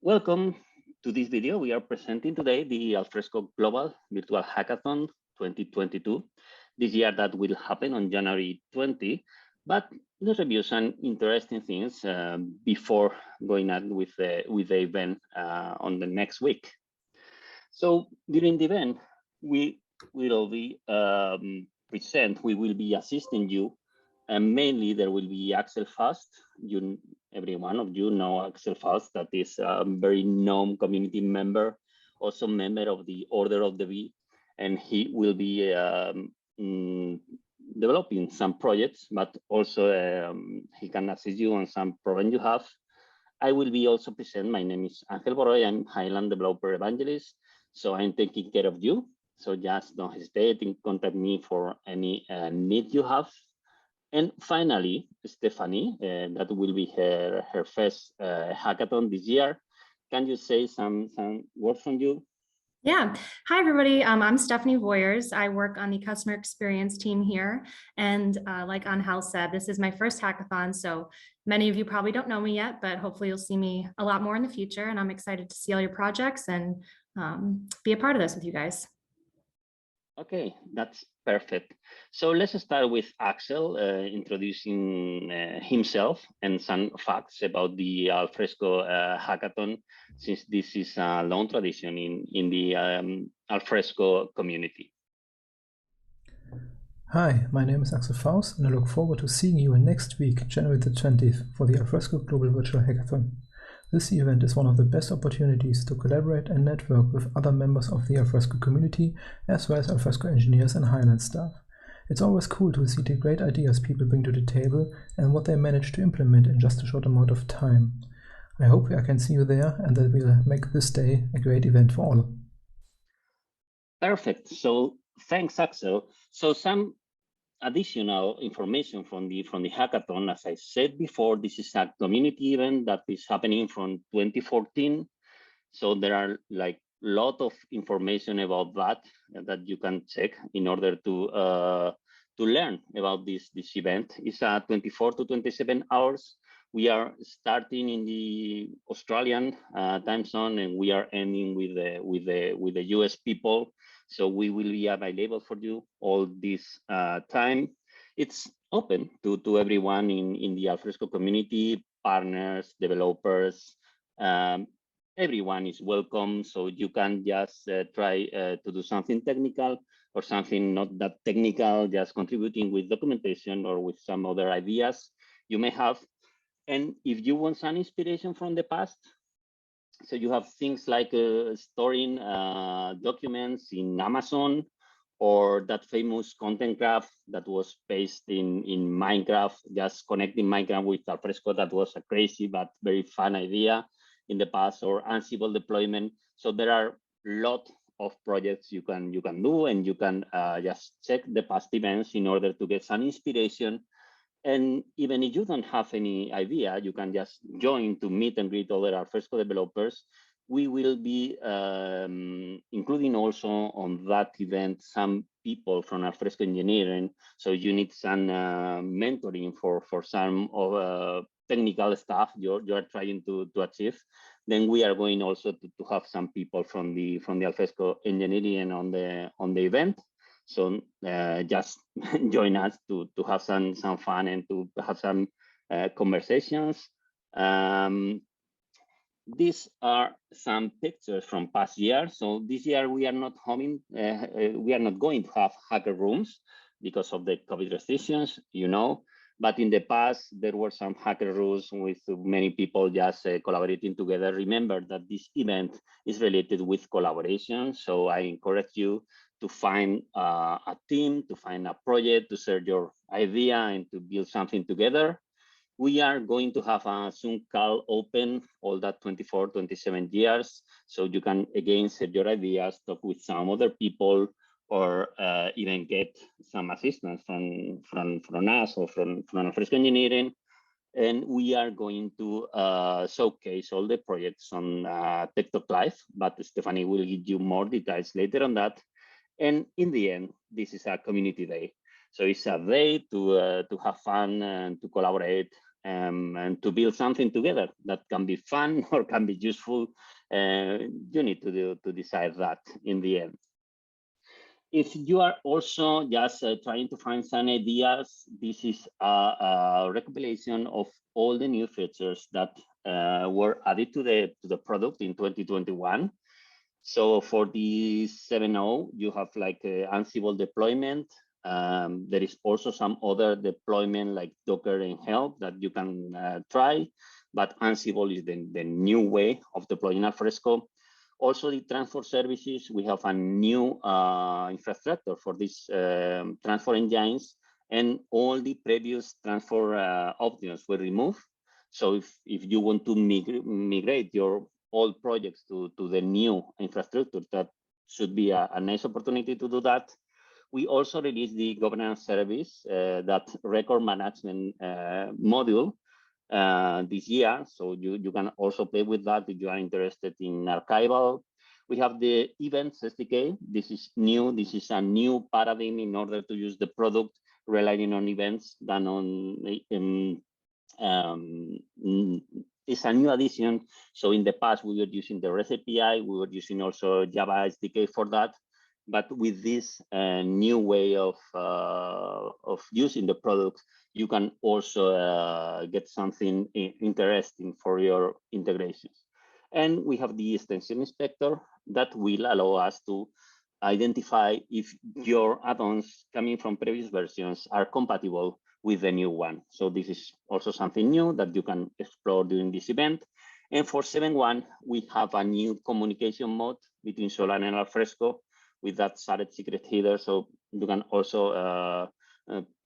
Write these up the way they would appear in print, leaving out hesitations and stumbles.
Welcome to this video. We are presenting today the Alfresco Global Virtual Hackathon 2022. This year that will happen on January 20, but let's review some interesting things before going on with the event on the next week. So during the event, we will be we will be assisting you, and mainly there will be Axel Fast. Every one of you know Axel Fast, that is a very known community member, also member of the Order of the Bee, and he will be developing some projects, but also he can assist you on some problem you have. I will be also present. My name is Angel Boroy. I'm Highland Developer Evangelist. So I'm taking care of you. So just don't hesitate to contact me for any need you have. And finally, Stephanie, that will be her first hackathon this year. Can you say some words from you? Yeah. Hi, everybody. I'm Stephanie Voyers. I work on the customer experience team here. And like Angel said, this is my first hackathon. So many of you probably don't know me yet, but hopefully you'll see me a lot more in the future. And I'm excited to see all your projects and be a part of this with you guys. Okay, that's perfect. So let's start with Axel introducing himself and some facts about the Alfresco hackathon, since this is a long tradition in the Alfresco community. Hi, my name is Axel Faust, and I look forward to seeing you next week, January the 20th, for the Alfresco Global Virtual Hackathon. This event is one of the best opportunities to collaborate and network with other members of the Alfresco community, as well as Alfresco engineers and Highland staff. It's always cool to see the great ideas people bring to the table and what they manage to implement in just a short amount of time. I hope I can see you there and that we'll make this day a great event for all. Perfect. So thanks, Axel. So some additional information from the hackathon. As I said before, this is a community event that is happening from 2014. So there are like a lot of information about that you can check in order to learn about this event. It's 24 to 27 hours. We are starting in the Australian time zone, and we are ending with the US people. So we will be available for you all this time. It's open to everyone in the Alfresco community, partners, developers. Everyone is welcome. So you can just try to do something technical or something not that technical, just contributing with documentation or with some other ideas you may have. And if you want some inspiration from the past, so you have things like storing documents in Amazon, or that famous content graph that was based in Minecraft, just connecting Minecraft with Alfresco. That was a crazy but very fun idea in the past, or Ansible deployment. So there are a lot of projects you can do, and you can just check the past events in order to get some inspiration. And even if you don't have any idea, you can just join to meet and greet other Alfresco developers. We will be including also on that event some people from Alfresco engineering. So you need some mentoring for some of technical stuff you're trying to achieve. Then we are going also to have some people from the Alfresco engineering on the event. So just join us to have some fun and to have some conversations. These are some pictures from past years. So this year we are not going to have hacker rooms because of the COVID restrictions, you know. But in the past, there were some hacker rooms with many people just collaborating together. Remember that this event is related with collaboration. So I encourage you to find a team, to find a project, to share your idea and to build something together. We are going to have a Zoom call open all that 24, 27 years. So you can again share your ideas, talk with some other people, or even get some assistance from us or from Alfresco Engineering. And we are going to showcase all the projects on Tech Talk Live, but Stephanie will give you more details later on that. And in the end, this is a community day. So it's a day to have fun and to collaborate and to build something together that can be fun or can be useful. You need to decide that in the end. If you are also just trying to find some ideas, this is a recompilation of all the new features that were added to the product in 2021. So for the 7.0, you have like Ansible deployment. There is also some other deployment like Docker and Help that you can try, but Ansible is the new way of deploying Alfresco. Also, the transport services, we have a new infrastructure for these transport engines, and all the previous transport options were removed. So if you want to migrate your old projects to the new infrastructure, that should be a nice opportunity to do that. We also released the governance service, that record management module, this year. So you can also play with that if you are interested in archival. We have the events SDK. This is new. This is a new paradigm in order to use the product relying on events than on it's a new addition. So in the past, we were using the REST API. We were using also Java SDK for that. But with this new way of using the product, you can also get something interesting for your integrations. And we have the extension inspector that will allow us to identify if your add-ons coming from previous versions are compatible with the new one. So this is also something new that you can explore during this event. And for 7.1, we have a new communication mode between Solana and Alfresco with that shared secret header. So you can also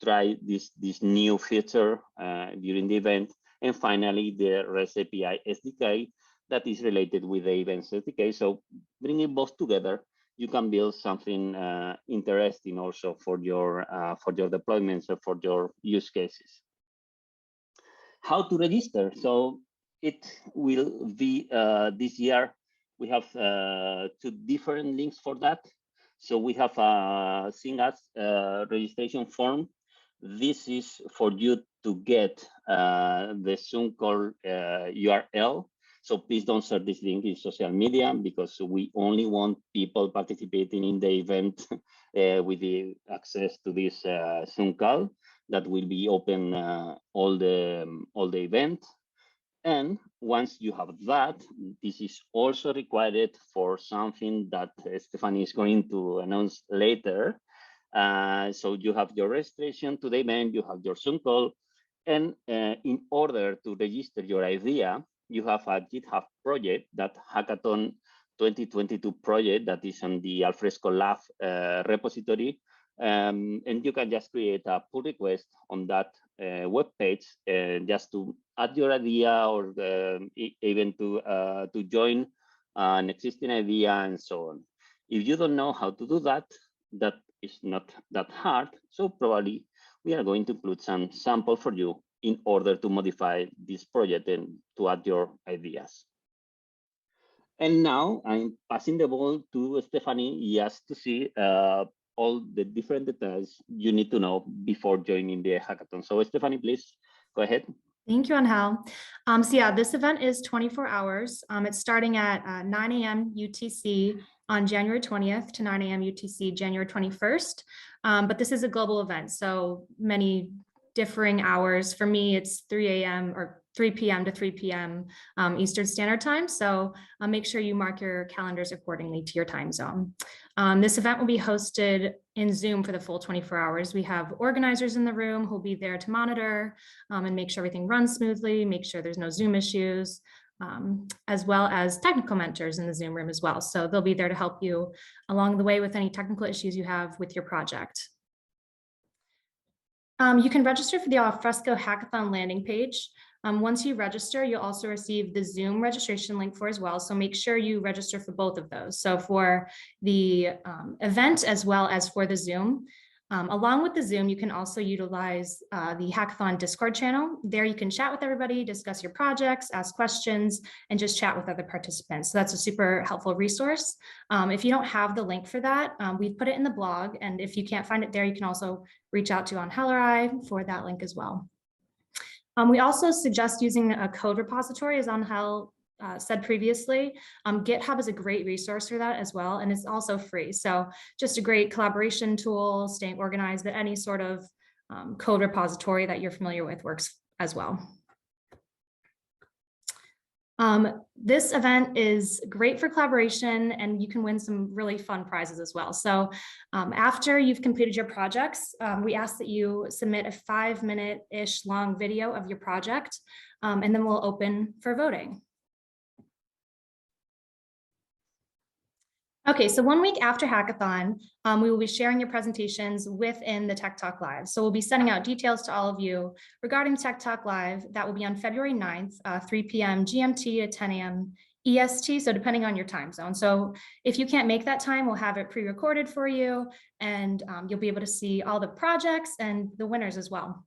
try this new feature during the event. And finally, the REST API SDK that is related with the events SDK. So bringing both together, you can build something interesting also for your deployments or for your use cases. How to register? So it will be this year. We have 2 different links for that. So we have a Syngas registration form. This is for you to get the Zoom call URL. So please don't share this link in social media because we only want people participating in the event with the access to this Zoom call that will be open all the event. And once you have that, this is also required for something that Stephanie is going to announce later. So you have your registration to the event, you have your Zoom call, and in order to register your idea, you have a GitHub project, that Hack-a-thon 2022 project that is on the Alfresco Lab repository. And you can just create a pull request on that web page just to add your idea or even to join an existing idea and so on. If you don't know how to do that, that is not that hard. So probably we are going to include some sample for you in order to modify this project and to add your ideas. And now I'm passing the ball to Stephanie just to see all the different details you need to know before joining the hackathon. So Stephanie, please go ahead. Thank you, Angel. So yeah, this event is 24 hours. It's starting at 9 a.m. UTC on January 20th to 9 a.m. UTC January 21st. But this is a global event, so many differing hours. For me, it's 3 a.m. or 3 p.m. to 3 p.m. Eastern Standard Time. So make sure you mark your calendars accordingly to your time zone. This event will be hosted in Zoom for the full 24 hours. We have organizers in the room who'll be there to monitor and make sure everything runs smoothly, make sure there's no Zoom issues, as well as technical mentors in the Zoom room as well. So they'll be there to help you along the way with any technical issues you have with your project. You can register for the Alfresco Hackathon landing page. Once you register, you'll also receive the Zoom registration link for as well. So make sure you register for both of those. So for the event as well as for the Zoom. Along with the Zoom, you can also utilize the Hackathon Discord channel. There you can chat with everybody, discuss your projects, ask questions, and just chat with other participants. So that's a super helpful resource. If you don't have the link for that, we've put it in the blog. And if you can't find it there, you can also reach out to Angel or I for that link as well. We also suggest using a code repository, as Angel said previously. GitHub is a great resource for that as well, and it's also free. So just a great collaboration tool, staying organized, that any sort of code repository that you're familiar with works as well. This event is great for collaboration, and you can win some really fun prizes as well. So after you've completed your projects, we ask that you submit a 5-minute-ish long video of your project, and then we'll open for voting. Okay, so 1 week after Hackathon, we will be sharing your presentations within the Tech Talk Live. So we'll be sending out details to all of you regarding Tech Talk Live. That will be on February 9th, 3 p.m. GMT to 10 a.m. EST, so depending on your time zone. So if you can't make that time, we'll have it pre-recorded for you, and you'll be able to see all the projects and the winners as well.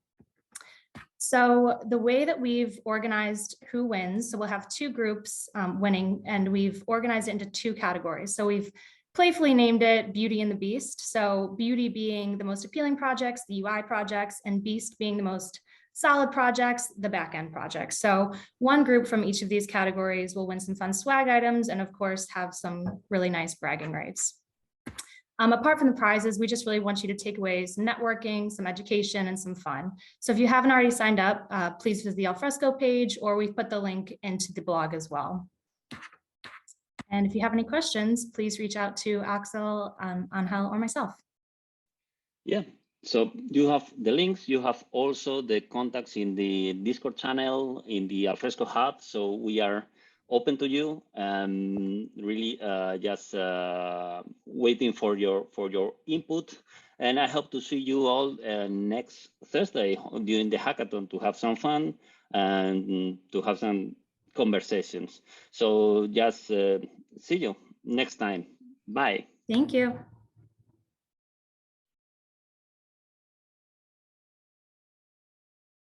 So the way that we've organized who wins, so we'll have 2 groups winning, and we've organized it into 2 categories. So we've playfully named it Beauty and the Beast. So beauty being the most appealing projects, the UI projects, and Beast being the most solid projects, the backend projects. So one group from each of these categories will win some fun swag items, and of course have some really nice bragging rights. Apart from the prizes, we just really want you to take away some networking, some education, and some fun. So if you haven't already signed up, please visit the Alfresco page, or we've put the link into the blog as well. And if you have any questions, please reach out to Axel, Angel, or myself. Yeah, so you have the links, you have also the contacts in the Discord channel, in the Alfresco Hub. So we are open to you, really just waiting for your input. And I hope to see you all next Thursday during the hackathon to have some fun and to have some conversations. So just see you next time. Bye. Thank you.